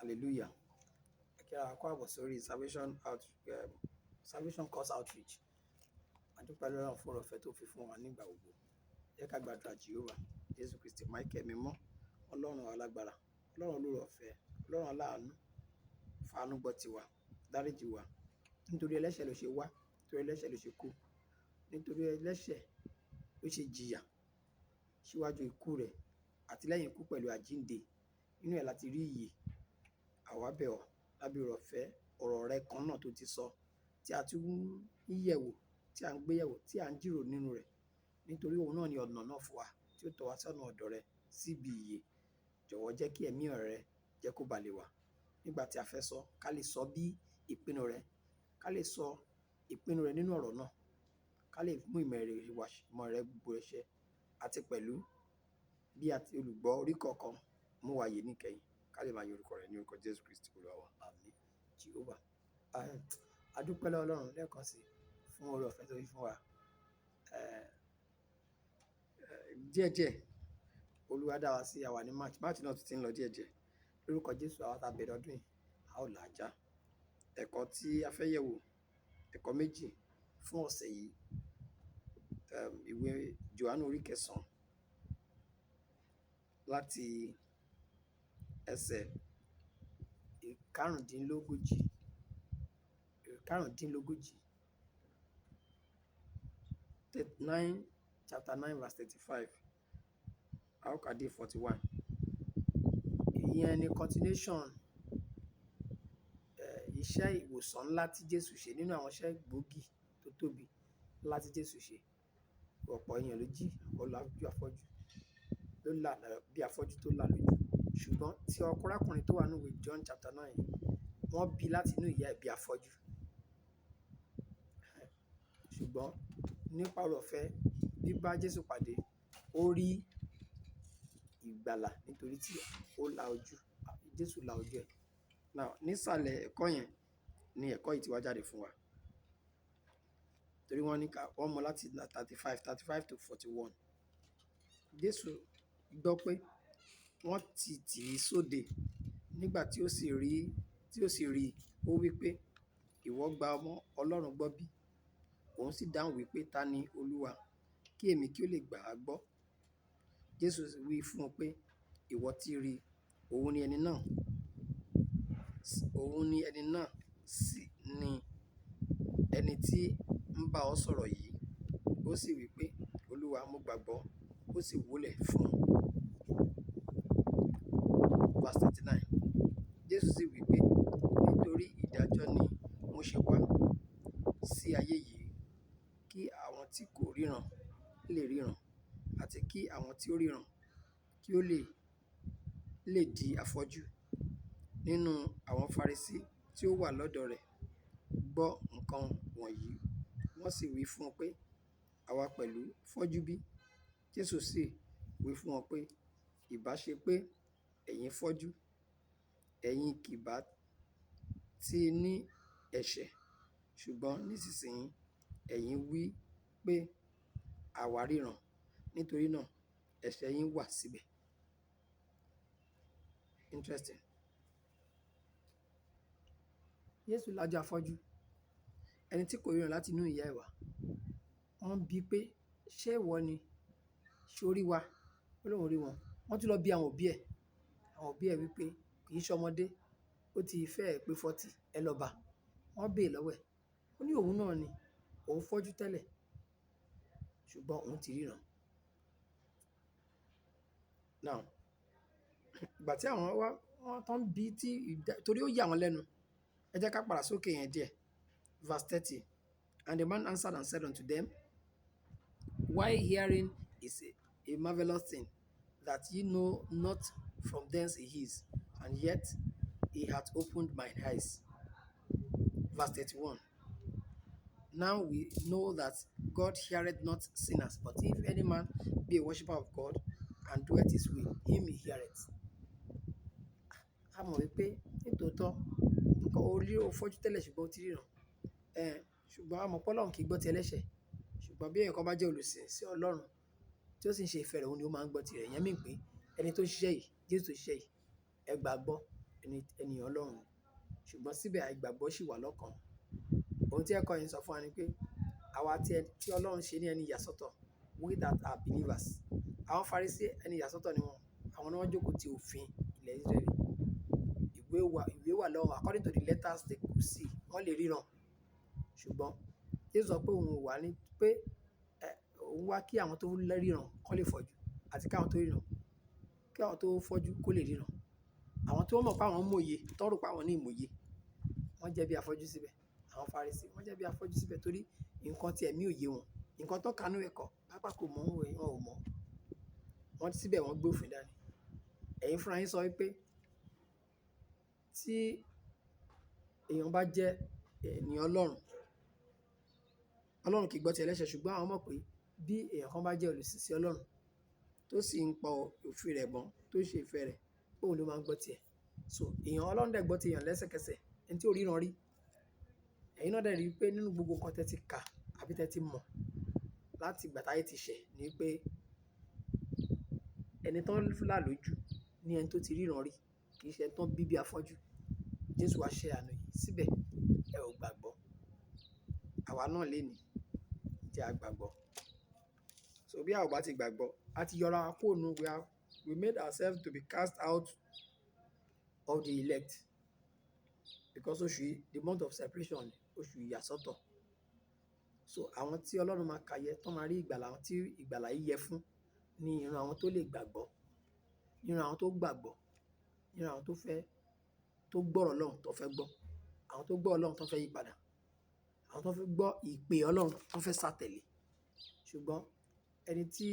Hallelujah. Kí a kó àbọ̀ sórí Salvation Cause Outreach. A dúpẹ́ lọ́wọ́ fún ọ̀fẹ́ tó fi fún wa nígbà gbogbo. Jẹ́ ká gbàdúrà Jehovah, Jésù Kristi, Michael mímọ́, Ọlọ́run alágbára, Ọlọ́run olóore ọ̀fẹ́, Ọlọ́run aláàánú, fàánú gbọ́ tiwa, dáríjì wa. Nítorí ẹlẹ́ṣẹ̀ ló ṣe wá, nítorí ẹlẹ́ṣẹ̀ ló ṣe kú, nítorí ẹlẹ́ṣẹ̀ ló ṣe jìyà síwájú ikú rẹ̀ àti lẹ́yìn ikú pẹ̀lú àjíǹde. Nínú ẹ̀ láti rí ìyè. Àwa bẹ̀ ọ́ lábẹ́ ọ̀rọ̀ rẹ kan náà tó ti sọ, tí a tún ń yẹ̀wò, tí a ń gbé yẹ̀wò, tí a ń jíròrò nínú rẹ̀. Nítorí òun náà ni ọ̀nà náà fún wa, tí ó tọ́ wa sọ́nà ọ̀dọ̀ rẹ síbi ìyè. Jọ̀wọ́ jẹ́ kí ẹ̀mí ọ̀rẹ́ rẹ jẹ́ kó balẹ̀ wá. Nígbà tí a fẹ́ sọ, ká lè sọ bí ìpinnu rẹ, ká lè sọ ìpinnu rẹ nínú ọ̀rọ̀ náà, ká lè mú ìmọ̀ rẹ gbogbo rẹ ṣẹ, àti pẹ̀lú bí àti olùgbọ́ orí kọ̀ọ̀kan mú wa yè níkẹyìn, ká lè máa yin orúkọ rẹ ní orúkọ Jésù Kristi Olúwa wa. Àmín. Jehovah. A dúpẹ́ lọ́wọ́ Ọlọ́run lẹ́ẹ̀kan sí fún oore ọ̀fẹ́ tó fi fún wa. Díẹ̀díẹ̀ Olúwa dá wa sí àwa ní March náà tún ti ń lọ díẹ̀díẹ̀. Lórúkọ Jésù, àwa tá bẹ̀rẹ̀ ọdún yìí, a ó là á já. Ẹ̀kọ́ tí a fẹ́ yẹ̀wò, ẹ̀kọ́ méjì fún ọ̀sẹ̀ yìí. Ìwé Jòhánù orí 9 láti ẹsẹ̀ ìkarùndínlógójì, chapter 9 verse 35. A ó kà dé 41. Ìyẹn ni continuation iṣẹ́ ìwòsàn ńlá tí Jésù ṣe, nínú àwọn iṣẹ́ gbòógì tó tóbi ńlá tí Jésù ṣe. Ọ̀pọ̀ èèyàn ló jí ọ̀làjú afọ́jú, ló là bí afọ́jú tó là lójú. Ṣùgbọ́n tí ọkùnrin tó wà nínú ìwé John chapter 9, wọ́n bí láti inú ìyá ẹ̀ bí afọ́jú. Ṣùgbọ́n nípa oore ọ̀fẹ́ bíbá Jésù pàdé, ó rí ìgbàlà nítorí tí ó la ojú, Jésù la ojú ẹ̀. Now, nísàlẹ̀ ẹ̀kọ́ yẹn ni ẹ̀kọ́ yìí ti wá jáde fún wa. Torí wọ́n mọ láti 35 to 41. Jésù gbọ́ pé wọ́n ti tì í sóde. Nígbà tí ó sì rí, ó wí pé, ìwọ gba ọmọ Ọlọ́run gbọ́ bí? Òun sì dáhùn wí pé, ta ni Olúwa, kí èmi kí ó lè gbà á gbọ́? Jésù wí fún un pé, ìwọ ti rí, òun ni ẹni náà sì ni ẹni tí ń bá ọ sọ̀rọ̀ yìí. Ó sì wí pé, Olúwa, mo gbàgbọ́, ó sì wólẹ̀ fún un. Verse 39. Jésù sì wí pé, nítorí ìdájọ́ ni mo ṣe wá sí ayé yìí, kí àwọn tí kò ríran lè ríran, àti kí àwọn tí ó ríran kí ó lè di afọ́jú. Nínú àwọn Farisí tí ó wà lọ́dọ̀ rẹ̀ gbọ́ nǹkan wọ̀nyí, wọ́n sì wí fún un pé, àwa pẹ̀lú fọ́jú bí? Jésù sì wí fún wọn pé, ìbá ṣe pé ẹ̀yin fọ́jú, ẹ̀yin kì bá ti ní ẹ̀ṣẹ̀. Ṣùgbọ́n nísinsìnyí ẹ̀yin wí pé, àwa ríran, nítorí náà ẹ̀ṣẹ̀ yín wà síbẹ̀. Interesting. Jésù lajú afọ́jú, ẹni tí kò ríran láti inú ìyá ẹ̀ wá. Wọ́n bi pé, ṣé ìwọ ni? Ṣé o rí wa? Ó lóun rí wọn. Wọ́n tún lọ bí àwọn òbí ẹ̀. Àwọn òbí ẹ̀ wí pé, kì í ṣọmọdé, ó ti fẹ́ẹ̀ pé 40, ẹ lọ bá. Wọ́n béèrè lọ́wọ́ ẹ̀. Ó ní òun náà ni, òun fọ́jú tẹ́lẹ̀, ṣùgbọ́n òun ti ríran. Now, ìgbà tí àwọn wọ́n tán bí torí ó yà wọ́n lẹ́nu. Ẹ jẹ́ ká padà sókè yẹn díẹ̀. Verse 30. And the man answered and said unto them, why hearing is a marvelous thing, that ye know not from thence he is, and yet he hath opened mine eyes. Verse 31. Now we know that God heareth not sinners, but if any man be a worshipper of God, and doeth his will, him he heareth. A mọ̀ wípé nítòótọ́ nǹkan orí ó fọ́jú tẹ́lẹ̀, ṣùgbọ́n ó ti ríran. Ṣùgbọ́n a mọ̀ pé Ọlọ́run kì í gbọ́ ti ẹlẹ́ṣẹ̀. Ṣùgbọ́n bí èèyàn kan bá jẹ́ olùsìn sí Ọlọ́run, tí ó sì ń ṣe ìfẹ́ rẹ̀, òun ni ó máa ń gbọ́ tirẹ̀. Ìyẹn mean pé ẹni tó ṣiṣẹ́ yìí, Jésù tó ṣiṣẹ́ yìí, ẹ gbàgbọ́. ènìyàn Ọlọ́run, ṣùgbọ́n síbẹ̀ àìgbàgbọ́ ṣì wà lọ́kàn. Ohun tí ẹ̀kọ́ yìí sọ fún wa ni pé àwa tí Ọlọ́run ṣe ní ẹni ìyàsọ́tọ̀, we that are believers. Àwọn Farisí ẹni ìyàsọ́tọ̀ ni wọ́n. Àwọn náà jókòó ti òfin ilẹ̀ Israẹli. Ìwé wà lọ́wọ́, according to the letters they could see, wọ́n lè ríran. Ṣùgbọ́n Jésù sọ pé òun wà ní pé òun wá kí àwọn tó ríran kó lè fọ́jú, àti kí àwọn tó fọ́jú kó lè ríran. Àwọn tí wọ́n mọ̀ pé àwọn mòye, tó rò pé àwọn ní ìmòye, wọ́n jẹ́ bí afọ́jú síbẹ̀. Àwọn Farisí wọ́n jẹ́ bí afọ́jú síbẹ̀ torí nǹkan tí ẹ̀mí òye wọn, nǹkan tó kanú ẹ̀kọ́ pápá kò mọ̀ wọn ò mọ̀. Wọ́n síbẹ̀ wọ́n gbé òfin dání. Ẹ̀yin fúnra yín sọ wípé tí èèyàn bá jẹ́ ènìyàn Ọlọ́run kì í gbọ́ ti ẹlẹ́ṣẹ̀, ṣùgbọ́n àwọn mọ̀ pé bí èèyàn kan bá jẹ́ olùsìn Ọlọ́run tó sì ń pa òfin rẹ̀ mọ́, tó ṣe ìfẹ́ rẹ̀, òun ló máa ń gbọ́ tiẹ̀. So èèyàn Ọlọ́run dẹ̀ gbọ́ ti èèyàn lẹ́sẹ̀kẹsẹ̀, ẹni tí ò ríran rí. Ẹ̀yin náà dẹ̀ rí i pé nínú gbogbo nǹkan tẹ́ ti kà àbí tẹ́ ti mọ̀ láti ìgbà táyé ti ṣẹ̀ ni pé ẹni tó là lójú ní ẹni tó ti ríran rí, kì í ṣe ẹni tó bí bí afọ́jú. Jésù wá ṣe àánú yìí, síbẹ̀ ẹ ò gbàgbọ́. Àwa náà lénìí jẹ́ a gbàgbọ́. So bí a ò bá ti gbàgbọ́, a ti yọra wa kúrò nínú, we made ourselves to be cast out of the elect, because oṣù yìí, the month of separation, oṣù ìyàsọ́tọ̀. So àwọn tí Ọlọ́run máa kà yẹ, tó máa rí ìgbàlà, àwọn tí ìgbàlà yìí yẹ fún, ní ìran àwọn tó lè gbàgbọ́, ìran àwọn tó gbàgbọ́, ìran àwọn tó gbọ́rọ̀ Ọlọ́run tó fẹ́ gbọ́, àwọn tó gbọ́ Ọlọ́run tó fẹ́ yí padà, àwọn tó fẹ́ gbọ́ ìpè Ọlọ́run tó fẹ́ sátẹ̀lé. Ṣùgbọ́n ẹni tí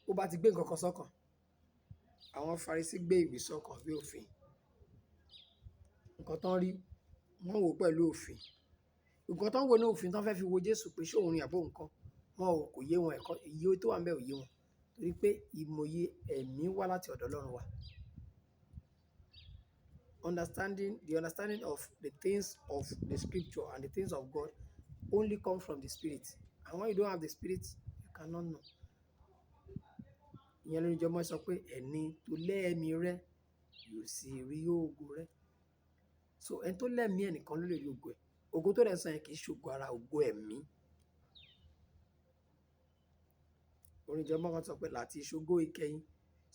ó bá ti gbé nǹkan kan sọ́kàn, àwọn Farisí gbé ìwé sọ́kàn bí òfin. Nǹkan tán rí, wọ́n wò pẹ̀lú òfin. Nǹkan tán wò ní òfin tán fẹ́ fi wo Jésù pé ṣé òun ni àbó nǹkan, kò yé wọn, ẹ̀kọ́ iye tó wà ń bẹ̀ ò yé wọn, torí pé ìmòye ẹ̀mí wá láti ọ̀dọ̀ Ọlọ́run wá. The understanding of the things of the scripture and the things of God only come from the Spirit. And when you don't have the Spirit, you cannot know. Ìyẹn ló ní jọmọ́ sọ pé ẹni tó lẹ́ẹ̀mí rẹ̀ yóò sì rí ògo rẹ̀. So ẹni tó lẹ́ẹ̀mí ẹnìkan ló lè rí ògo ẹ̀. Ògo tó dẹ̀ sọ yẹn kì í ṣògo ara, ògo ẹ̀mí. Orin jọmọ́ kan sọ pé láti ṣògo ìkẹyìn.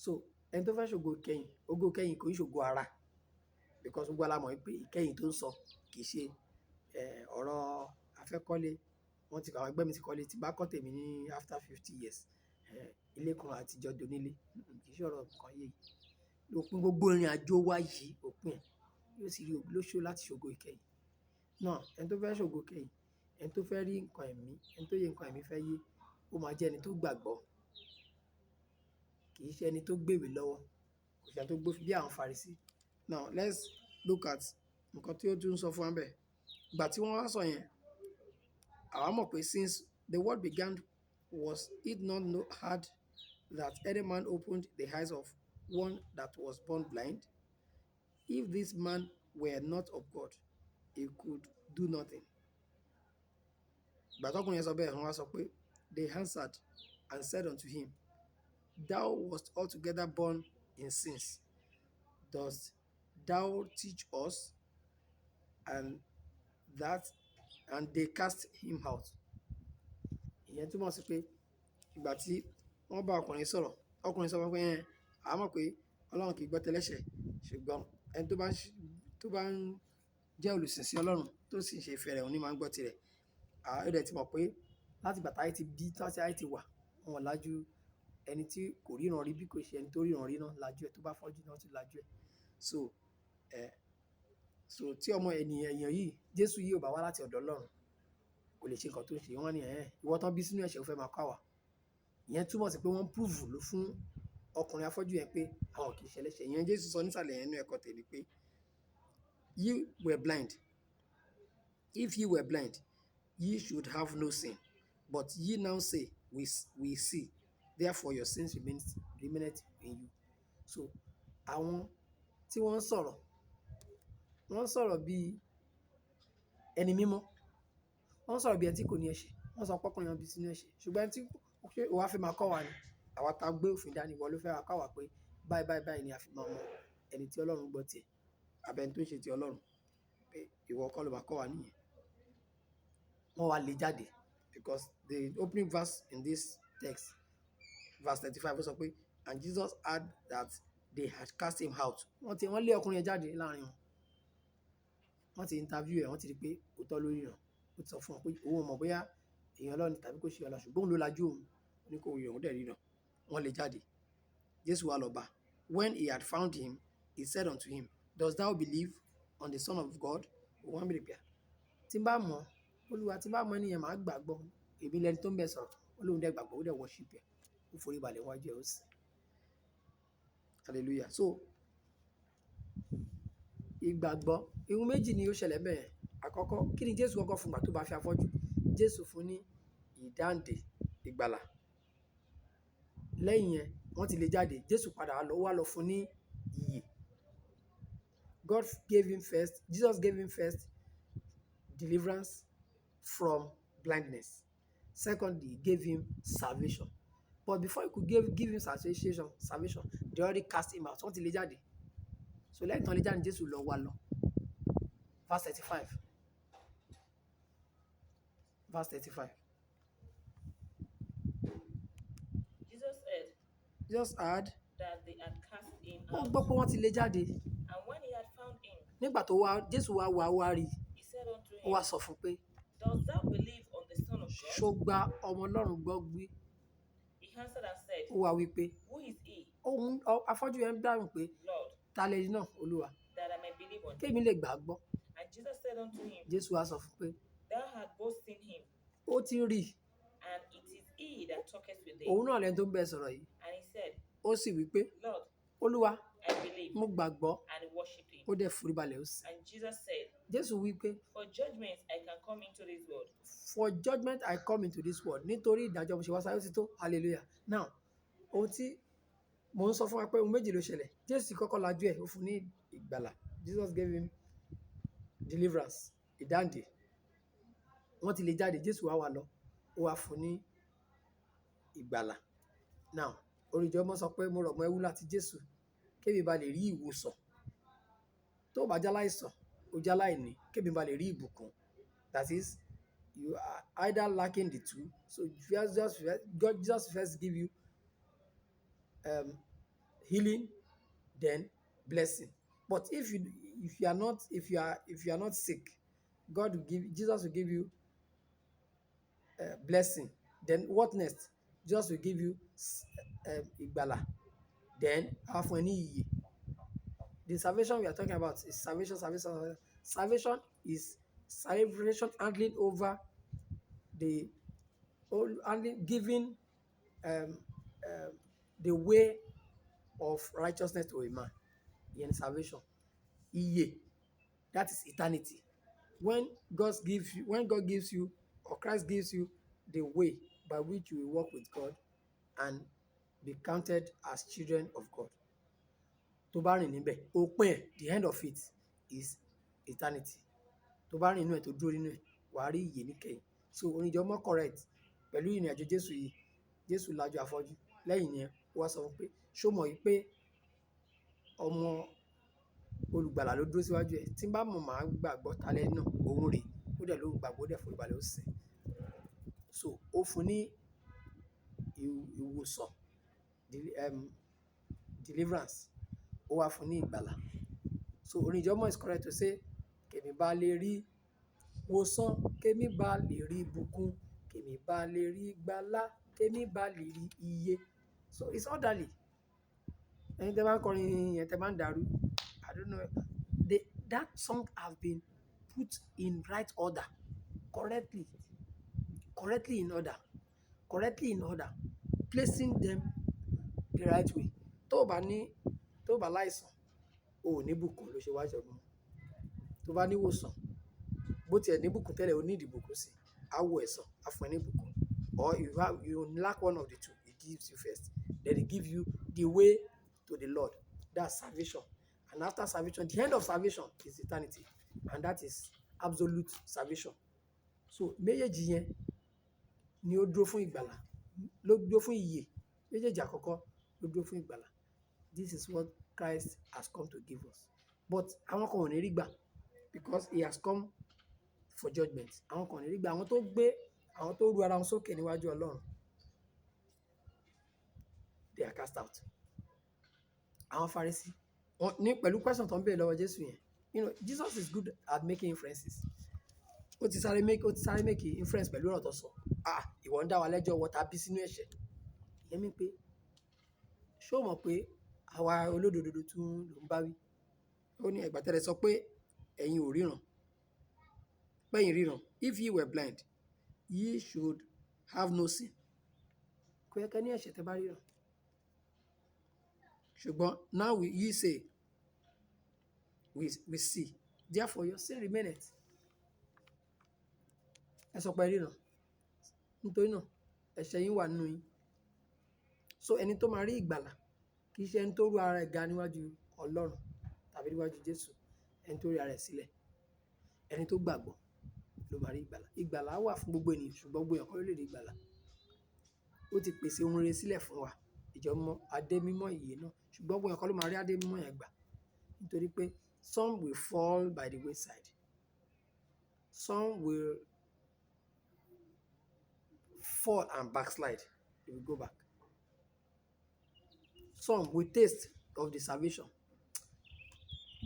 So ẹni tó fẹ́ ṣògo ìkẹyìn, ògo ìkẹyìn kò í ṣògo ara, because gbogbo alámọ̀ pé ìkẹyìn tó ń sọ kì í ṣe ọ̀rọ̀ afẹ́kọ́lé. Wọ́n ti, àwọn ẹgbẹ́ mi ti kọ́lé, tí bá kọ́ tèmi ní after 50 years, ilé kan àtijọ́ donílé, kì í ṣe ọ̀rọ̀ kan yé yìí. Òpin gbogbo ìrìn àjò wa yìí, òpin ẹ̀ yóò sì rí lóṣù láti ṣògo ìkẹyìn. Náà ẹni tó fẹ́ ṣògo ìkẹyìn, ẹni tó fẹ́ rí nǹkan ẹ̀mí, ẹni tó yẹ nǹkan ẹ̀mí fẹ́ yé, ó máa jẹ́ ẹni tó gbàgbọ́, kì í ṣe ẹni tó gbèwé lọ́wọ́, kò ṣe ẹni tó gbófin bí àwọn Farisí. Now let's look at nǹkan tí ó tún sọ fún wa bẹ́ẹ̀. Ìgbà tí wọ́n wá sọ yẹn, àwa mọ̀ pé since the world began, was it not hard that any man opened the eyes of one that was born blind? If this man were not of God, he could do nothing. Ìgbà tọ́kùnrin yẹn sọ bẹ́ẹ̀, wọ́n wá sọ pé, they answered and said unto him, thou wast altogether born in sins. Dost thou teach us? And they cast him out. Ìyẹn túmọ̀ sí pé ìgbà tí wọ́n bá ọkùnrin sọ̀rọ̀, ọkùnrin sọ pé a mọ̀ pé Ọlọ́run kì í gbọ́ tẹlẹ́ṣẹ̀, ṣùgbọ́n ẹni tó bá ń jẹ́ olùsìn Ọlọ́run tó sì ń ṣe ìfẹ́ rẹ̀, òun ní máa ń gbọ́ tirẹ̀. Ó dẹ̀ ti mọ̀ pé láti ìgbà táyé ti bí, tí ayé ti wà, wọn lájú ẹni tí kò ríran rí bí kò ṣe ẹni tó ríran rí náà lájú ẹ̀, tó bá fọ́jú náà tún lájú ẹ̀. So tí ọmọ ènìyàn yìí, Jésù yìí ò bá wá láti ọ̀dọ̀ Ọlọ́run, kò lè ṣe nǹkan tó ń ṣe. Wọ́n ní ìwọ tán bí sínú ẹ̀ṣẹ̀ ó fẹ́ máa kọ́ àwa. Ìyẹn túmọ̀ sí pé wọ́n prove ló fún ọkùnrin afọ́jú yẹn pé àwọn kì í ṣe ẹlẹ́ṣẹ̀. Ìyẹn Jésù sọ nísàlẹ̀ yẹn nínú ẹ̀kọ́ tèmi pé ye were blind. If ye were blind, ye should have no sin. But ye now say, we see, therefore your sins remaineth in you. So àwọn tí wọ́n sọ̀rọ̀ bí ẹni mímọ́, wọ́n sọ̀rọ̀ bí ẹni tí kò ní ẹ̀ṣẹ̀, wọ́n sọ pọ́kùnrin bí sínú ẹ̀ṣẹ̀. Ṣùgbọ́n ẹni tí ó wá fẹ́ máa kọ́ wa ni, àwa ta gbé òfin dání, wọ́n ló fẹ́ máa kọ́ wa pé báyìí ni a fi máa mọ̀ ẹni tí Ọlọ́run gbọ́ tiẹ̀ abẹ́ni tó ń ṣe ti Ọlọ́run pé ìwọ kọ́ ló máa kọ́ wa nìyẹn. Wọ́n wá lé jáde because the opening verse in this text, verse 35, ó sọ pé and Jesus heard that they had cast him out. Wọ́n lé ọkùnrin yẹn jáde láàrin wọn. Wọ́n ti interview ẹ̀, wọ́n ti rí pé òótọ́ ló ríran. Ó ti sọ fún wọn pé òun ò mọ̀ bóyá èèyàn Ọlọ́run tàbí kò ṣe Ọlọ́run, ṣùgbọ́n òun ló lajú òun. Ó ní kò rí òun dẹ̀ ríran. Wọ́n lé jáde. Jésù wá lọ bá. When he had found him, he said unto him, dost thou believe on the Son of God? Wọ́n bèrè pé tí n bá mọ̀ Olúwa, tí n bá mọ̀ ẹni yẹn màá gbàgbọ́. Èmi lẹni tó ń bẹ sọ̀rọ̀. Ó lóun dẹ̀ gbàgbọ́, ó dẹ̀ worship ẹ̀. Ó forí balẹ̀ wájú ẹ̀ ó sì. Hallelujah. So ìgbàgbọ́ ihun méjì ni ó ṣẹlẹ̀ bẹ́ẹ̀. Àkọ́kọ́, kí ni Jésù kọ́kọ́ fún ìgbà tó bá fi afọ́jú? Jésù fún ní ìdáǹdè, ìgbàlà. Lẹ́yìn yẹn wọ́n ti lé jáde. Jésù padà wá lọ fún ní ìyè. Jesus gave him first deliverance from blindness. Secondly, he gave him salvation. But before he could give him salvation, they already cast him out. Wọ́n ti lé jáde. So lẹ́yìn tán lé jáde, Jésù lọ wá lọ. Verse 35. Verse 35. Jesus heard that they had cast him ó out. gbọ́ pé wọ́n ti lé jáde. And when he had found him, Nígbà tó wá, Jésù wá rí i. he said unto Ó wá him, sọ fún un pé dost thou believe on the Son of God? ṣó gba ọmọ Ọlọ́run gbọ́ gbé. He answered and said, Ó wá wí pé who is he, afọ́jú yẹn dáhùn pé Lord, ta lẹni náà Olúwa that I may believe on him? kémi lè gbà á gbọ́. And Jesus said unto him, Jésù wá sọ fún un pé thou hast both seen him, ó ti rí i, and it is he that talketh with thee. òun náà lẹni tó ń bẹ sọ̀rọ̀ yìí. And he said, Ó sì wí pé Lord, Olúwa I believe. mo gbàgbọ́. And he worshipped him. Ó dẹ̀ forí balẹ̀ ó sì. And Jesus said, Jésù wí pé for judgment I can come into this world. for judgment I come into this world. Nítorí ìdájọ́ mo ṣe wá sáyé ó ti tó. Hallelujah. Now ohun tí mò ń sọ fún wa pé ohun méjì ló ṣẹlẹ̀. Jésù kọ́kọ́ lajú ẹ̀ ó fún ní ìgbàlà. Jesus gave him deliverance, ìdáǹdè. Wọ́n ti lè jáde, Jésù wá lọ, ó wá fún ní ìgbàlà. Now oríjọ́ mọ́ sọ pé mo rọ̀ mọ́ ẹ̀wù láti Jésù kébi ba lè rí ìwòsàn. Tó bá jáláìsàn, ó jáláìní, kébi ba lè rí ìbùkún. That is, you are either lacking the two. So Jesus first give you healing, then blessing. But if you are not sick, Jesus will give you blessing. Then what next? Jesus will give you ìgbàlà. Then á fún ẹ ní ìyè. The salvation we are talking about is salvation. Salvation is salvation handling over giving the way of righteousness to a man. In salvation, ìyè, that is eternity. When God gives you, or Christ gives you the way by which you will walk with God and be counted as children of God. Tó bá rìn níbẹ̀, òpin ẹ̀, the end of it is eternity. Tó bá rìn inú ẹ̀ tó dúró nínú ẹ̀, wàá rí ìyè níkẹyìn. So oníjọ́ mọ́ correct pẹ̀lú ìrìn àjò Jésù yìí. Jésù lajú afọ́jú. Lẹ́yìn yẹn, ó wá sọ fún pé ṣó mọ̀ yìí pé ọmọ olùgbàlà ló dúró síwájú ẹ̀. Tí n bá mọ̀ màá gbàgbọ́ talẹ́ náà òun rè. Ó dẹ̀ ló gbàgbọ́, ó dẹ̀ forí balẹ̀ ó sìn. So ó fún ní ìwòsàn, deliverance. Ó wá fún ní ìgbàlà. So oníjọ́ mọ́ is correct to say kèmí bá lè rí wòsàn, kèmí bá lè rí ìbùkún, kèmí bá lè rí ìgbàlà, kèmí bá lè rí ìyè. So it's orderly. Ẹni tẹ́ bá ń kọrin yẹn tẹ́ bá ń dàrú, I don't know. That song has been put in right order, correctly in order, placing them the right way. Tó bá láìsàn, o ò ní bùkún ló ṣe wá ṣẹ́gun. Tó bá ní ìwòsàn, bó tiẹ̀ ní bùkún tẹ́lẹ̀, o ní ìbùkún sí. Á wò ẹ̀san, á fún ẹ ní bùkún. Or you lack one of the two, he gives you first. Then he gives you the way to the Lord. That's salvation. And after salvation, the end of salvation is eternity. And that is absolute salvation. So méjèèjì yẹn ni ó dúró fún ìgbàlà, ló dúró fún ìyè. Méjèèjì àkọ́kọ́ ló dúró fún ìgbàlà. This is what Christ has come to give us. But àwọn kan ò ní rí gbà because he has come for judgment. Àwọn kan ò ní rí gbà. Àwọn tó ru ara wọn sókè níwájú Ọlọ́run, they are cast out. Àwọn Pharisee, pẹ̀lú question tó ń béèrè lọ́wọ́ Jésù yẹn, Jesus is good at making inferences. Ó ti sáré make inference pẹ̀lú ọ̀rọ̀ tó sọ. Ìwọ ń dá wa lẹ́jọ́ wọ tàbí sínú ẹ̀ṣẹ̀. Ìyẹn mi pé ṣé o mọ̀ pé àwa olódodo tún ló ń bá wí? Ó ní ẹ̀gbà tẹ́lẹ̀ sọ pé ẹ̀yin ò ríran, pẹ́yìn ríran. If ye were blind, ye should have no sin. Kò yẹ kẹ́ ní ẹ̀ṣẹ̀ tẹ́ bá ríran. Ṣùgbọ́n now ye say, we see, therefore your sin remaineth. Ẹ sọ pé ríran. Nítorí náà ẹ̀ṣẹ̀ yín wà nínú yín. So ẹni tó máa rí ìgbàlà kì í ṣe ẹni tó rú ara ẹ̀ ga níwájú Ọlọ́run tàbí níwájú Jésù, ẹni tó rí ara ẹ̀ sílẹ̀, ẹni tó gbàgbọ́ ló máa rí ìgbàlà. Ìgbàlà wà fún gbogbo ènìyàn, ṣùgbọ́n gbogbo èèyàn kọ́ ló lè rí ìgbàlà. Ó ti pèsè ohun rere sílẹ̀ fún wa, ìjọ mímọ́, adé mímọ́ ìyè náà, ṣùgbọ́n gbogbo èèyàn kọ́ ló máa rí adé mímọ́ yẹn gbà. Nítorí pé some will fall by the wayside, some will fall and backslide, they will go back. Some will taste of the salvation,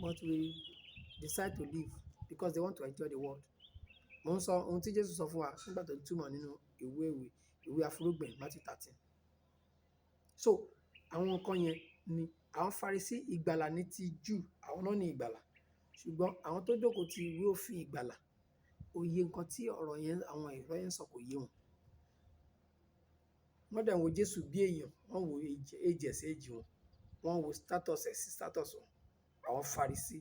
but will decide to leave because they want to enjoy the world. Mo ń sọ ohun tí Jésù sọ fún wa nígbà tó túmọ̀ nínú ìwé Afúrúgbìn Matthew 13. So àwọn nǹkan yẹn ni àwọn Farisí ìgbàlà ní ti Júù, àwọn náà ní ìgbàlà. Ṣùgbọ́n àwọn tó jókòó ti ìwé òfin ìgbàlà, òye nǹkan tí ọ̀rọ̀ yẹn, àwọn ìrọ̀ yẹn sọ kò yé wọn. Wọ́n dẹ̀ wo Jésù bí èèyàn, wọ́n wo age sí age wọn, wọ́n wo status ẹ̀ sí status wọn. Àwọn Farisí,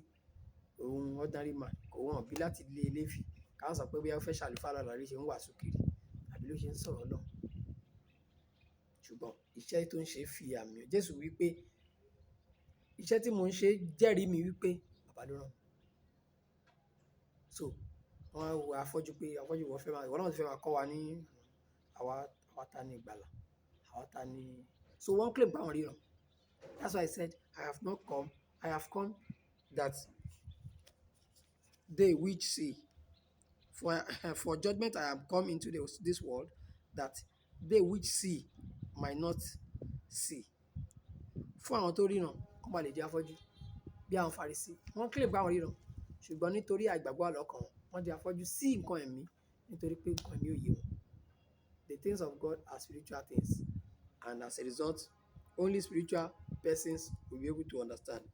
òun ordinary man, kò wọ́n bí láti lé Léfì. Káwọn sọ pé bí wọ́n fẹ́ ṣàlùfáà lọ́la rí ṣe ń wàásù kiri àbí ló ṣe ń sọ̀rọ̀ náà. Ṣùgbọ́n iṣẹ́ tó ń ṣe fi àmì hàn. Jésù wípé iṣẹ́ tí mo ń ṣe jẹ́rìí mi wípé bàbá ló rán mi. So wọ́n á wo afọ́jú pé afọ́jú ìwọ náà ti fẹ́ máa kọ́ wa ní àwa ta ni ìgbàlà, àwa ta ni. So wọ́n claim pé àwọn ríran. That's why I said I have come that they which see, for judgment I am come into this world, that they which see might not see. Fún àwọn tó ríran kó má lè di afọ́jú bí àwọn Farisí. Wọ́n claim pé àwọn ríran, ṣùgbọ́n nítorí àìgbàgbọ́ àlọ́kàn wọn di afọ́jú sí nǹkan ẹ̀mí nítorí pé nǹkan ẹ̀mí ò yé wọn. The things of God are spiritual things, and as a result, only spiritual persons will be able to understand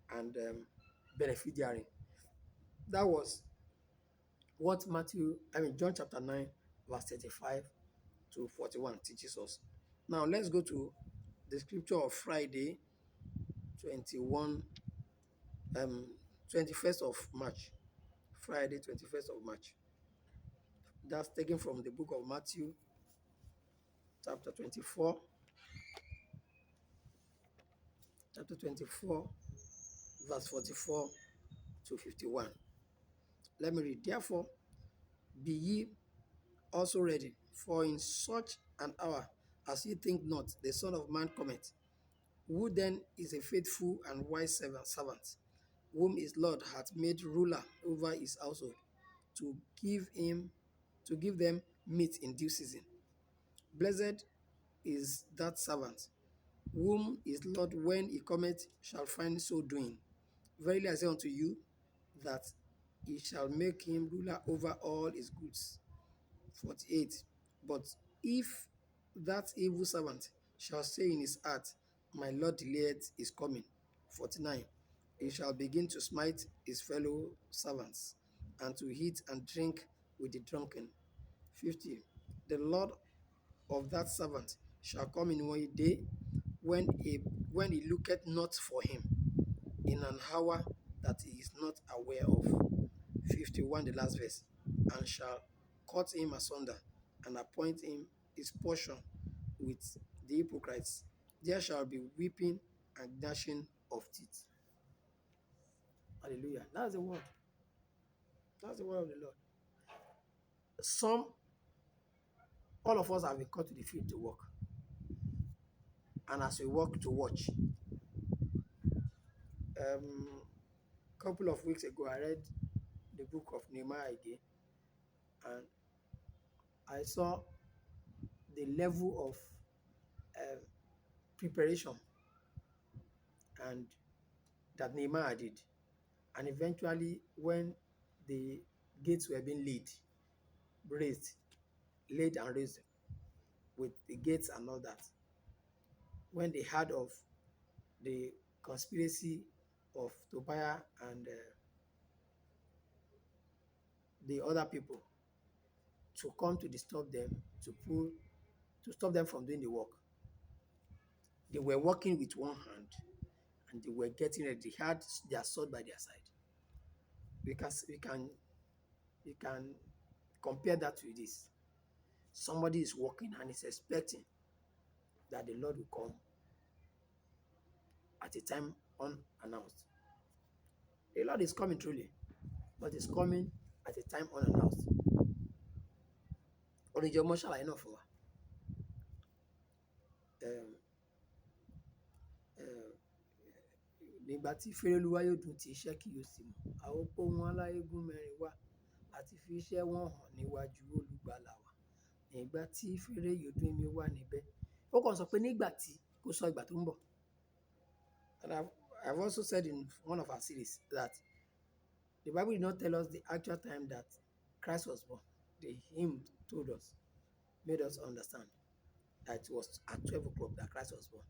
and benefit therein. That was what John chapter 9, verse 35 to 41 teaches us. Now let's go to the scripture of Friday, 21st of March. Friday, 21st of March. That's taken from the book of Matthew, chapter 24. Chapter 24, verse 44 to 51. Let me read. Therefore, be ye also ready, for in such an hour as ye think not, the Son of Man cometh. Who then is a faithful and wise servant, whom his Lord hath made ruler over his household, to give them meat in due season? Blessed is that servant, whom his Lord, when he cometh, shall find so doing. Verily I say unto you, that he shall make him ruler over all his goods. 48. But if that evil servant shall say in his heart, my Lord delayeth his coming. 49. He shall begin to smite his fellow servants, and to eat and drink with the drunken. 50. The Lord of that servant shall come in one day, when he looketh not for him, in an hour that he is not aware of. 51, the last verse. And shall cut him asunder, and appoint him his portion with the hypocrites. There shall be weeping and gnashing of teeth. Hallelujah. That's the word. That's the word of the Lord. All of us have been called to the field to work. And as we work, to watch. Couple of weeks ago, I read the book of Nehemiah again, and I saw the level of preparation and that Nehemiah did. And eventually, when the gates were being laid and raised with the gates and all that, when they heard of the conspiracy of Tobiah and the other people to come to disturb them, to stop them from doing the work, they were working with one hand and they were getting ready. They had their sword by their side. Because we can compare that with this. Somebody is working and is expecting that the Lord will come at a time unannounced. The Lord is coming truly, but it's coming at a time unannounced. Oríjọ mọ́ ṣàlàyé náà fún wa. Nígbà tí Fẹ́rẹ́lúwá yóò dún ti iṣẹ́ kì yóò sì mọ̀, a ó kó wọn aláyégún mẹ́rin wá àti fi iṣẹ́ wọn hàn níwájú olùgbàlà wa. Nígbà tí fèrè yóò dún mi wà níbẹ̀. Ó kàn sọ pé nígbà tí, kò sọ ìgbà tó ń bọ̀. And I've also said in one of our series that the Bible did not tell us the actual time that Christ was born. The hymn told us, made us understand that it was at 12 o'clock that Christ was born.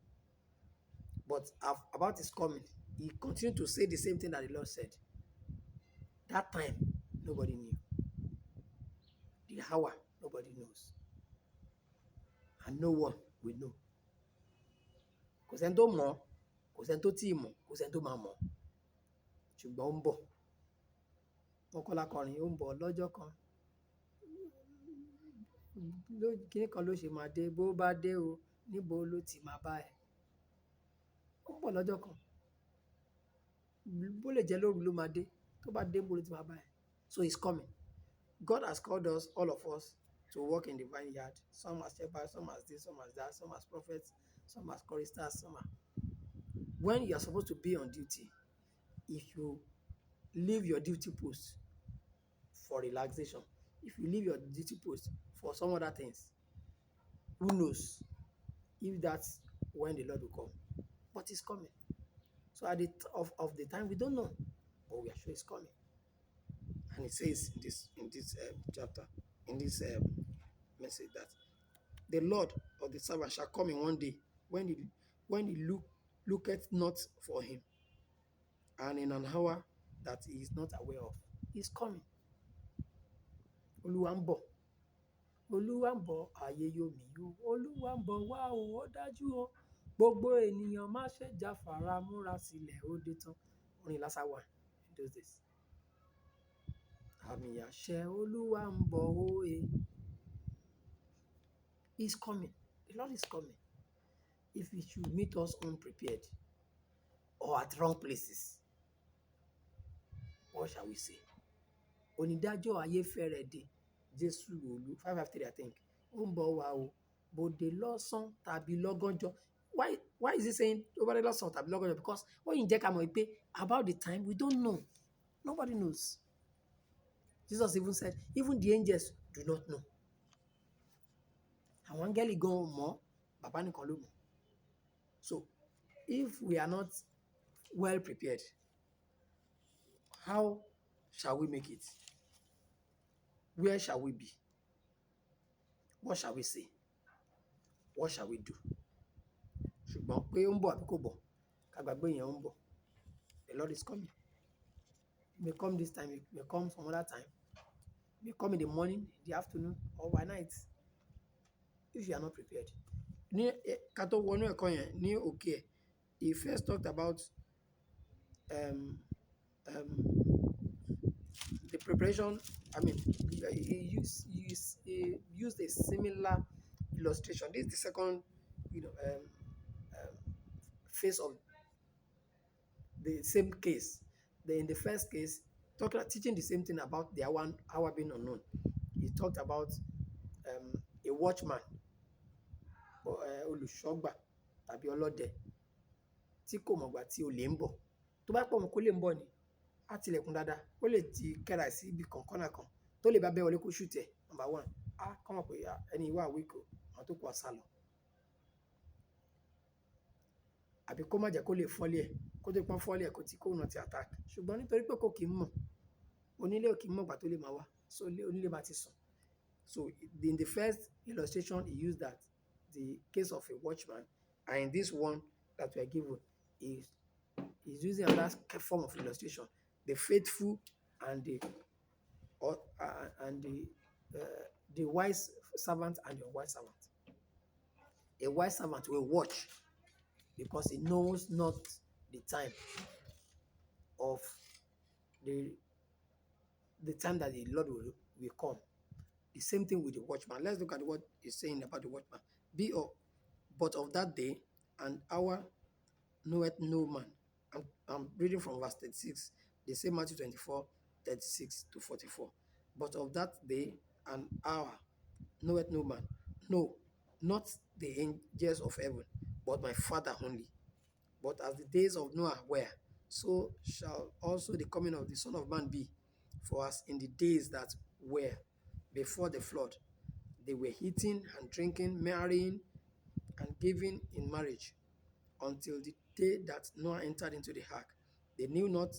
But about his coming, he continued to say the same thing that the Lord said. That time, nobody knew. The hour, nobody knows. And no one will know. Kò sẹ́ni tó mọ̀, kò sẹ́ni tó tíì mọ̀, kò sẹ́ni tó máa mọ̀. Ṣùgbọ́n ó ń bọ̀. Wọ́n kọ́ lákọrin, ó ń bọ̀ lọ́jọ́ kan. Kíní kan ló ṣe máa dé, bó bá dé o, níbo ló ti máa bá ẹ? Ó ń bọ̀ lọ́jọ́ kan. Bó lè jẹ́ lóru ló máa dé, tó bá dé níbo ló ti máa bá ẹ? So he's coming. God has called us, all of us, to work in the vineyard. Some as shepherds, some as this, some as that, some as prophets, some as choristers, some as... When you are supposed to be on duty, if you leave your duty post for relaxation, if you leave your duty post for some other things, who knows if that's when the Lord will come. But he's coming. So at the of the time, we don't know, but we are sure he's coming. And it says in this chapter, in this message, that the Lord of the servant shall come in one day when he looketh not for him, and in an hour that he is not aware of. He's coming. Olúwa ń bọ̀. Olúwa ń bọ̀, ayé yóò mì yó. Olúwa ń bọ̀ wá o, ó dájú o. Gbogbo ènìyàn má ṣe jáfara, múra sílẹ̀, ó dé tán. Orin Lásà wà in those days. Àmì àṣẹ Olúwa ń bọ̀ o e. He's coming. The Lord is coming. If he should meet us unprepared or at wrong places, what shall we say? Onídàájọ́ ayé fẹ́rẹ̀ dé. Jésù Olú 553, I think. Ó ń bọ̀ wá o. Bòde lọ́sàn tàbí lọ́gànjọ́. Why is he saying over the lọ́sàn tàbí lọ́gànjọ́? Because when you jẹ́ ká mọ̀ pé about the time, we don't know. Nobody knows. Jesus even said, even the angels do not know. Àwọn áńgẹ́lì gan ò mọ̀, bàbá nìkan ló mọ̀. So, if we are not well prepared, how shall we make it? Where shall we be? What shall we say? What shall we do? Ṣùgbọ́n pé ó ń bọ̀ àbí kò bọ̀, ká gbàgbé yẹn ó ń bọ̀. The Lord is coming. He may come this time, he may come some other time. He may come in the morning, the afternoon, or by night. If you are not prepared. Ní ká tó wọnú ẹ̀kọ́ yẹn ní òkè ẹ̀, he first talked about the preparation. I mean, he used a similar illustration. This is the second, phase of the same case. In the first case, teaching the same thing about the hour being unknown. He talked about a watchman, olùṣọ́gbà tàbí ọlọ́dẹ tí kò mọ̀gbà tí olè ń bọ̀. tó bá pọ̀ mọ́ kó lè ń bọ̀ ni á tilẹ̀kùn dáadáa ó lè ti kẹ́ra sí ibi kan kọ́nà kan tó lè bá bẹ́ wọlé kó ṣùtì ẹ̀ number one á kọ́ mọ̀ pé ẹni ìwà wíkò àwọn tó kù ọ̀sà lọ àbí kó má jẹ́ kó lè fọ́lé ẹ̀ kó tó pọ́n fọ́lé ẹ̀ kó tí kóun náà ti attack ṣùgbọ́n nítorí pé kò kì í mọ̀ onílé ò kì í mọ̀ ìgbà tó lè máa wá so onílé máa ti sùn. So in the first illustration, he used that the case of a watchman, and in this one that we are given, is using another form of illustration: the faithful and the wise servant and the unwise servant. A wise servant will watch because he knows not the time of the time that the Lord will come. The same thing with the watchman. Let's look at what he's saying about the watchman. But of that day and hour knoweth no man. I'm reading from verse 36, the same Matthew 24, 36 to 44. But of that day and hour knoweth no man. No, not the angels of heaven, but my Father only. But as the days of Noah were, so shall also the coming of the Son of Man be. For as in the days that were before the flood, they were eating and drinking, marrying and giving in marriage, until the day that Noah entered into the ark. They knew not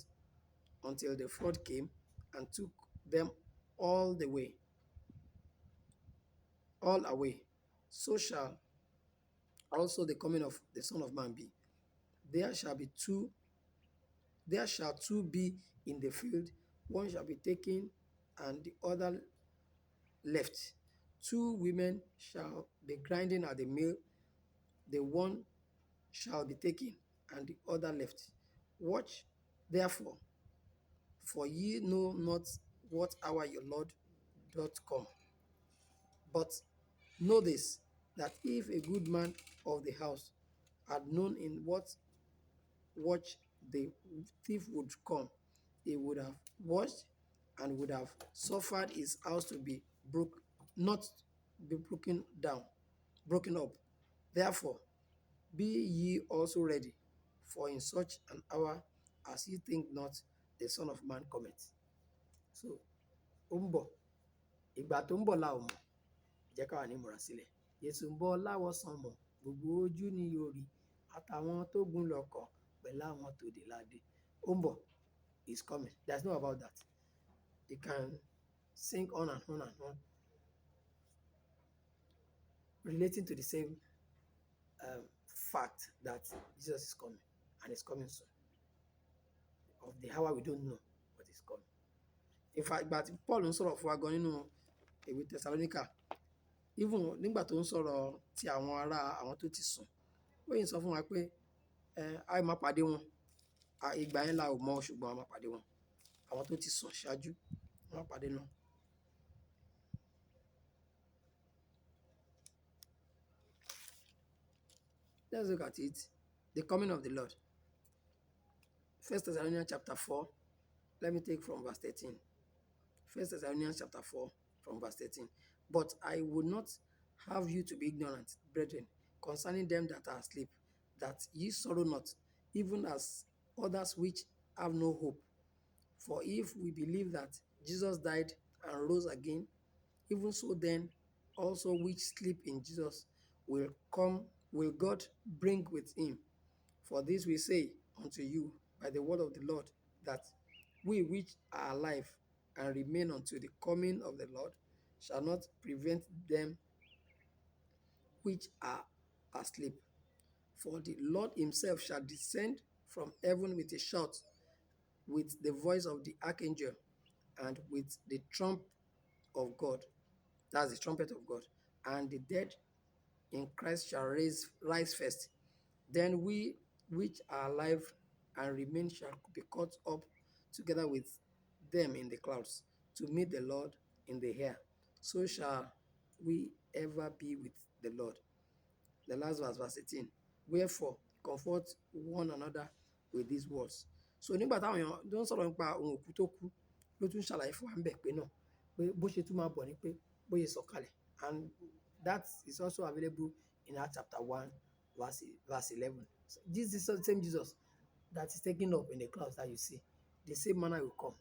until the flood came and took them all away. So shall also the coming of the Son of Man be. There shall two be in the field, one shall be taken and the other left. Two women shall be grinding at the mill, the one shall be taken and the other left. Watch therefore, for ye know not what hour your Lord doth come. But know this, that if a good man of the house had known in what watch the thief would come, he would have watched and would have suffered his house to be not be broken up. Therefore, be ye also ready, for in such an hour as ye think not, the Son of Man cometh. So, ó ń bọ̀, ìgbà tó ń bọ̀ la ò mọ̀, jẹ́ ká wà ní ìmúra sílẹ̀. Jésù ń bọ̀ láwọ̀sán mọ̀, gbogbo ojú ni yóò rí, àtàwọn tó gún lọ́kọ̀ pẹ̀lú àwọn tó dé ládé. Ó ń bọ̀ is coming. There's no about that. You can sing on and on and on, relating to the same fact that Jesus is coming and is coming soon. Of the hour we don't know, but it's coming. In fact, but Paul ń sọ̀rọ̀ fún wa gan nínú ìwé Thessalonica, even nígbà tó ń sọ̀rọ̀ ti àwọn tó ti sùn, ó yìí sọ fún wa pé a máa pàdé wọn, ìgbà yẹn la ò mọ̀ ṣùgbọ́n a máa pàdé wọn. Àwọn tó ti sùn ṣáájú, a máa pàdé náà. Let's look at it. The coming of the Lord. 1 Thessalonians chapter 4. Let me take from verse 13. 1 Thessalonians chapter 4 from verse 13. But I would not have you to be ignorant, brethren, concerning them that are asleep, that ye sorrow not, even as others which have no hope. For if we believe that Jesus died and rose again, even so then also which sleep in Jesus will God bring with him. For this we say unto you by the word of the Lord, that we which are alive and remain unto the coming of the Lord shall not prevent them which are asleep. For the Lord himself shall descend from heaven with a shout, with the voice of the archangel, and with the trump of God. That's the trumpet of God. And the dead in Christ shall rise first. Then we which are alive and remain shall be caught up together with them in the clouds to meet the Lord in the air. So shall we ever be with the Lord. The last verse 18. Wherefore, comfort one another with these words. So nígbà táwọn èèyàn tó ń sọ̀rọ̀ nípa ohun òkú tó kú ló tún ṣàlàyé fún wa ń bẹ̀ pé náà pé bó ṣe tún máa bọ̀ ni pé bó ṣe sọ̀kalẹ̀, and that is also available in Acts chapter 1 verse 11. So this is the same Jesus that is taken up in the clouds that you see, the same manner will come.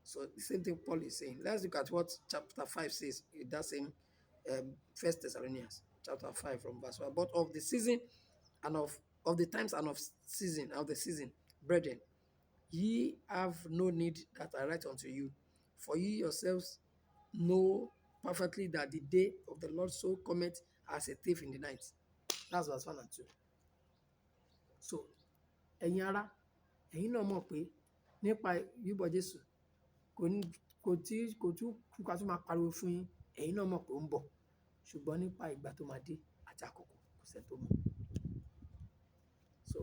So the same thing Paul is saying. Let's look at what chapter 5 says in that same First Thessalonians chapter 5 from verse 1. But of the season and of the times and of the season, brethren, ye have no need that I write unto you, for ye yourselves know perfectly that the day of the Lord so cometh as a thief in the night. That's verse 1 and 2. So, ẹ̀yin ará, ẹ̀yin náà mọ̀ pé nípa bíbọ̀ Jésù kò tún kú ká tún máa pariwo fún yín, ẹ̀yin náà mọ̀ pé ó ń bọ̀, ṣùgbọ́n nípa ìgbà tó máa dé àti àkókò kò sẹ́ni tó mọ̀. So,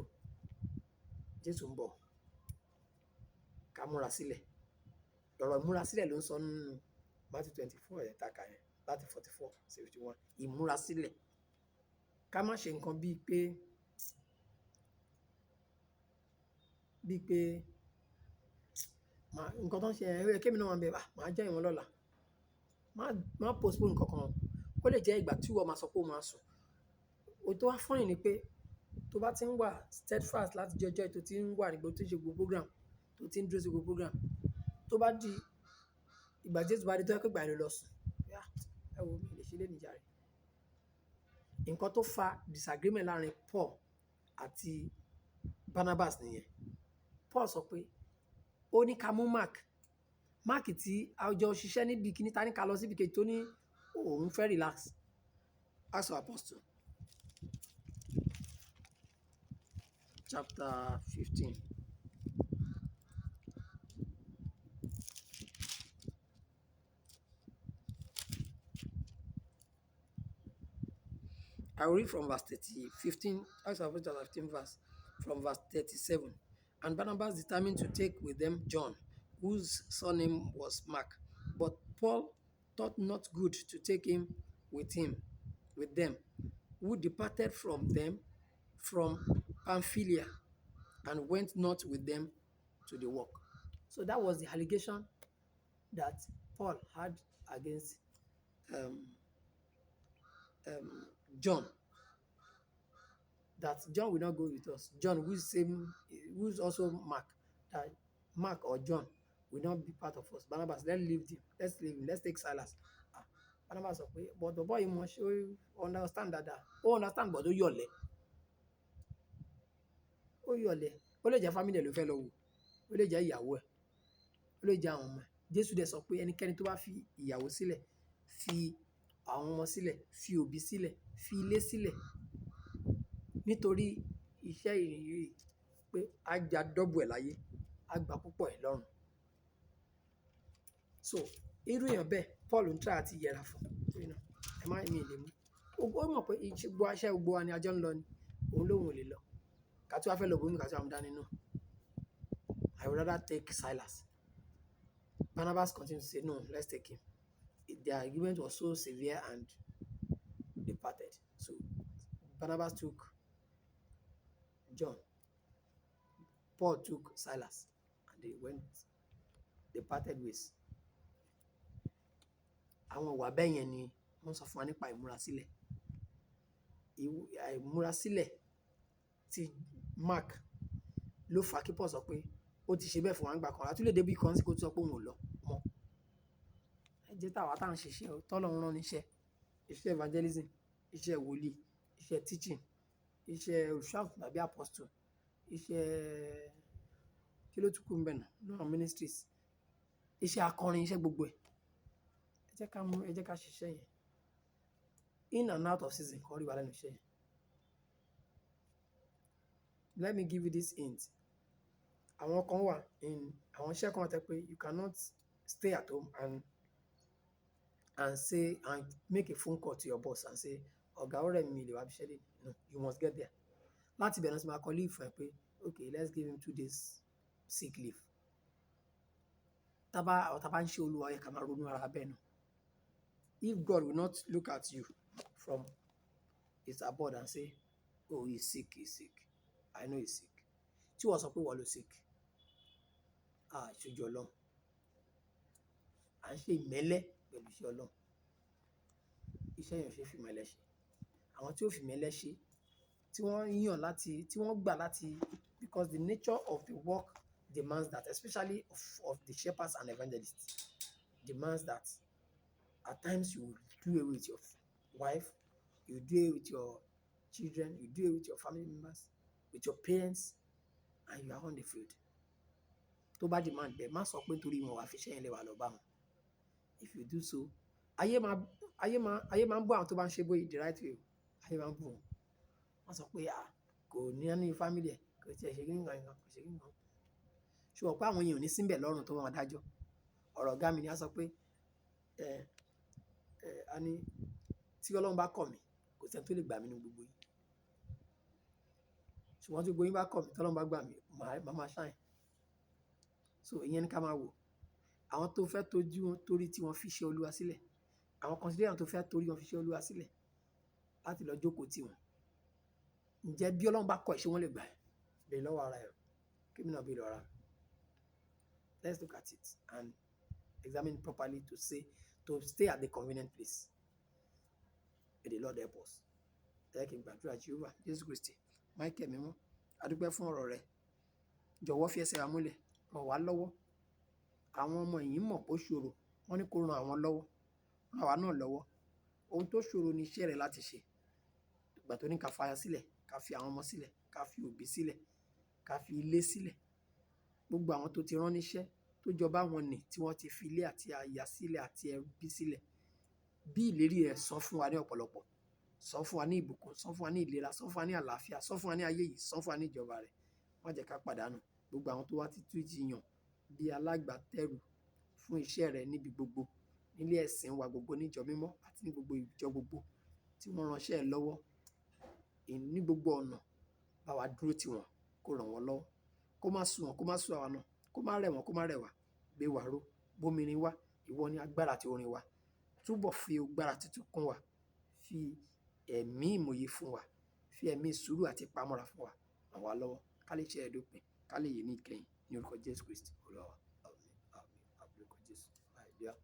Jésù ń bọ̀, ká múra sílẹ̀. Ọ̀rọ̀ ìmúra sílẹ̀ ló ń sọ nínú Matthew 24 ẹ̀ tàkà yẹn láti 44 sí 51. Ìmúra sílẹ̀. Ká má ṣe nǹkan bíi pé nǹkan tó ń ṣe ẹ̀rẹ́ kémi náà máa bẹ̀ máa jẹ́ ìwọ̀n lọ́la. Má postpone nǹkan kan. Ó lè jẹ́ ìgbà tí ìwọ máa sọ pé ó máa sùn. Ohun tó wá funny ni pé tó bá ti ń wà steadfast láti jọjọ́ tó ti ń wà nígbà tó ṣe gbogbo program, tó ti ń dúró sí gbogbo program, tó bá di ìgbà Jésù bá dé tó yẹ kó gbà ẹ lọ sùn. Ẹ wo mi lè ṣe lé níjà rẹ̀. Nǹkan tó fa disagreement láàrin Paul àti Barnabas nìyẹn. Paul sọ pé ó ní ká mú Mark tí a jọ ṣiṣẹ́ níbi kíní ta ní ká lọ síbi kejì tó ní òun fẹ́ relax. Acts of Apostles chapter 15. I will read from verse 15, Acts of Apostles chapter 15 from verse 37. And Barnabas determined to take with them John, whose surname was Mark. But Paul thought not good to take him with them, who departed from them from Pamphylia and went not with them to the work. So that was the allegation that Paul had against John, that John will not go with us. John, who's also Mark, that Mark or John will not be part of us. Barnabas, let's leave him. Let's take Silas. Barnabas, but the boy must understand that. Understand, but ó yọ̀lẹ. Ó lè jẹ́ family ló fẹ́ lọ wò. Ó lè jẹ́ ìyàwó ẹ̀. Ó lè jẹ́ àwọn ọmọ ẹ̀. Jésù dẹ̀ sọ pé ẹnikẹ́ni tó bá fi ìyàwó sílẹ̀, fi àwọn ọmọ sílẹ̀, fi òbí sílẹ̀, fi ilé sílẹ̀, nítorí iṣẹ́ ìrìnyìí pé á gba double ẹ̀ láyé, á gba púpọ̀ ẹ̀ lọ́run. So irú èèyàn bẹ́ẹ̀ Paul ń try àti yẹra fún. Ẹ má mi lè mú. Ó mọ̀ pé iṣẹ́ gbogbo wa ni ajọ́ ń lọ ni, òun lòun ò lè lọ. Ká tí wá fẹ́ lọ bómi ká tí wá mú dání náà. I would rather take Silas. Barnabas continued to say, no, let's take him. The argument was so severe and departed. So Barnabas took John. Paul took Silas. And they departed ways. Àwọn ìwà bẹ́ẹ̀ yẹn ni wọ́n sọ fún wa nípa ìmúrasílẹ̀. Ìmúrasílẹ̀ ti Mark ló fà kí Paul sọ pé ó ti ṣe bẹ́ẹ̀ fún wa nígbà kan. Àtúlẹ̀ débi kan sí kó tó sọ pé òun ò lọ mọ́. Ẹ jẹ́ táwa tá à ń ṣiṣẹ́ tọ́lọ́run rán níṣẹ́. Iṣẹ́ evangelism, iṣẹ́ wòlíì, iṣẹ́ teaching, iṣẹ́ olùṣọ́àgùntàn tàbí apostle, iṣẹ́ kí ló tún kù ńbẹ̀ náà lọ́nà ministries, iṣẹ́ akọrin, iṣẹ́ gbogbo ẹ̀. Ẹ jẹ́ ká ṣiṣẹ́ yẹn. In and out of season kọ́ rí wa lẹ́nu iṣẹ́ yẹn. Let me give you this hint. Àwọn kan wà àwọn iṣẹ́ kan tẹ́ pé you cannot stay at home and say and make a phone call to your boss and say ọ̀gá ọ̀rẹ́ mi lè wá bí iṣẹ́ lé. No, you must get there. Láti bẹ̀rẹ̀ sí máa kọ leave fún ẹ pé okay, let's give him 2 days sick leave. Tábà ń ṣe Olúwa yẹ ká máa ronú ara bẹ́ẹ̀ náà. If God will not look at you from his abode and say, oh, he's sick. I know he's sick. Tí wọ́n sọ pé wọ́n ló sick. Ìṣojú Ọlọ́run. À ń ṣe ìmẹ́lẹ́ pẹ̀lú iṣẹ́ Ọlọ́run. Iṣẹ́ yẹn ò ṣe fi ìmẹ́lẹ́ ṣe. Àwọn tí ó fi ìmẹ́lẹ́ ṣe, tí wọ́n gbà láti because the nature of the work demands that, especially of the shepherds and evangelists, demands that at times you do away with your wife, you do away with your children, you do away with your family members, with your parents, and you are on the field. Tó bá demand bẹ́ẹ̀, má sọ pé nítorí wọn wà fi iṣẹ́ yẹn lé wa lọ bá wọn. If you do so, ayé máa ń bú àwọn tó bá ń ṣe bóyá the right way. Ayé máa ń bú wọn. Wọ́n sọ pé kò ní ní family ẹ̀, kò tiẹ̀ ṣe kíní kan, kò ṣe kíní kan. Ṣùgbọ́n pé àwọn èèyàn ò ní síbẹ̀ lọ́rùn tó wọn dájọ́. Ọ̀rọ̀ ọ̀gá mi ni a sọ pé a ní tí Ọlọ́run bá kọ̀ mí, kò sẹ́ni tó lè gbà mí nínú gbogbo yín. Ṣùgbọ́n tí gbogbo yín bá kọ̀ mí, tí Ọlọ́run bá gbà mí, màá máa shine. So ìyẹn ni ká máa wò. Àwọn tó fẹ́ torí tí wọ́n fi iṣẹ́ Olúwa sílẹ̀, àwọn consider àwọn tó fẹ́ torí wọ́n fi iṣẹ́ Olúwa sílẹ̀ láti lọ jókòó tì wọ́n. Ǹjẹ́ bí Ọlọ́run bá kọ̀ ẹ́, ṣé wọ́n lè gbà ẹ́? Bèèrè lọ́wọ́ ara ẹ̀. Kí mi náà bèèrè lọ́wọ́ ara mi. Let's look at it and examine it properly to stay at the convenient place. May the Lord help us. Ẹ kí n gbàdúrà Jehovah, Jésù Kristi, Michael mímọ́, a dúpẹ́ fún ọ̀rọ̀ rẹ. Jọ̀wọ́ fi ẹsẹ̀ wa múlẹ̀, ràn wá lọ́wọ́. Àwọn ọmọ yìí mọ̀ pé ó ṣòro, wọ́n ní kó ran àwọn lọ́wọ́, ràn wá náà lọ́wọ́. Ohun tó ṣòro ni iṣẹ́ rẹ láti ṣe. Ìgbà tó ní ká fàyà sílẹ̀, ká fi àwọn ọmọ sílẹ̀, ká fi òbí sílẹ̀, ká fi ilé sílẹ̀. Gbogbo àwọn tó ti rán níṣẹ́ tó jọba wọn nì tí wọ́n ti fi ilé àti aya sílẹ̀ àti ẹbí sílẹ̀. Bí ìlérí rẹ̀ san fún wa ní ọ̀pọ̀lọpọ̀, san fún wa ní ìbùkún, san fún wa ní ìlera, san fún wa ní àlàáfíà, san fún wa ní ayé yìí, san fún wa ní ìjọba rẹ̀. Má jẹ́ ká pàdánù. Gbogbo àwọn tó wá ti yàn bí alágbàtẹ́rù fún iṣẹ́ rẹ̀ níbi gbogbo, nílé ẹ̀sìn wa gbogbo, níjọ mímọ́ àti ní gbogbo ìjọ gbogbo tí wọ́n ránṣẹ́ ẹ lọ́wọ́ ní gbogbo ọ̀nà, bá wa dúró tì wọ́n, kó ràn wọ́n lọ́wọ́. Kó má sú wọn, kó má sú àwa náà, kó má rẹ̀ wọ́n, kó má rẹ̀ wá. Gbé wa ró, bómirin wá, ìwọ ni agbára àti orin wa. Túbọ̀ fi agbára tuntun kún wa, fi ẹ̀mí ìmòye fún wa, fi ẹ̀mí sùúrù àti ìpamọ́ra fún wa. Ràn wá lọ́wọ́, ká lè ṣe ẹ̀dópin, ká lè yè ní ìkẹyìn ní orúkọ Jésù Kristi Olúwa wa. Àmín, àmín, àmín, orúkọ Jésù. Hallelujah.